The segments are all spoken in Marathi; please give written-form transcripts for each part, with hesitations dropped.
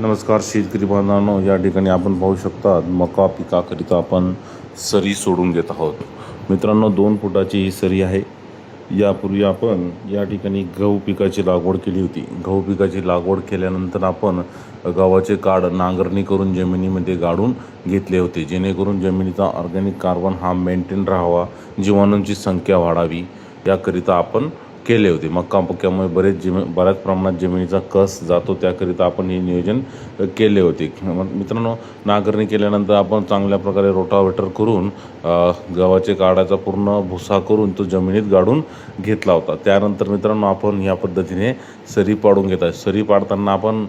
नमस्कार शेतकरी बांधवांनो, या ठिकाणी आपण पाहू शकता मका पिकाकरिता आपण सरी सोडून घेत आहोत. मित्रांनो, 2 फुटाची ही सरी आहे. यापूर्वी आपण या ठिकाणी गहू पिकाची लागवड केली होती. गहू पिकाची लागवड केल्यानंतर आपण गव्हाचे काढ नांगरणी करून जमिनीमध्ये गाडून घेतले होते, जेणेकरून जमिनीचा ऑर्गॅनिक कार्बन हा मेंटेन राहावा, जीवाणूंची संख्या वाढावी याकरिता आपण केले होते. मका पिकामुळे बऱ्याच प्रमाणात जमिनीचा कस जातो, त्याकरिता आपण हे नियोजन केले होते. मित्रांनो, नांगरणी केल्यानंतर आपण चांगल्या प्रकारे रोटावेटर करून गव्हाचे काढाचा पूर्ण भुसा करून तो जमिनीत गाडून घेतला होता. त्यानंतर मित्रांनो, आपण ह्या पद्धतीने सरी पाडून घेत आहे. सरी पाडताना आपण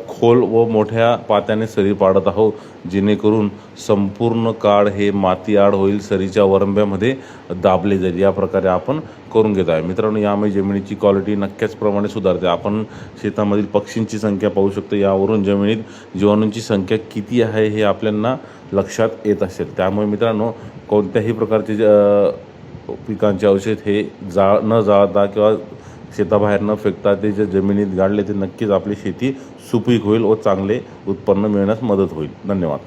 खोल व मोठ्या पात्याने सरी पाडत आहोत, जेणेकरून संपूर्ण काढ हे माती आड होईल, सरीच्या वरंब्यामध्ये दाबले जाईल. या प्रकारे आपण करून घेत आहे. मित्रांनो, यामुळे जमिनीची क्वालिटी नक्कीच प्रमाणे सुधारते. आपण शेतामधील पक्षींची संख्या पाहू शकतो. यावरून जमिनीत जीवाणूंची संख्या किती आहे हे आपल्याला लक्षात येत असेल. त्यामुळे मित्रांनो, कोणत्याही प्रकारचे पिकांचे अवशेष हे न जाळता किंवा शेताबाहेर न फेकता ते जे जमिनीत गाडले ते नक्कीच आपली शेती सुपीक होईल व चांगले उत्पन्न मिळण्यास मदत होईल. धन्यवाद.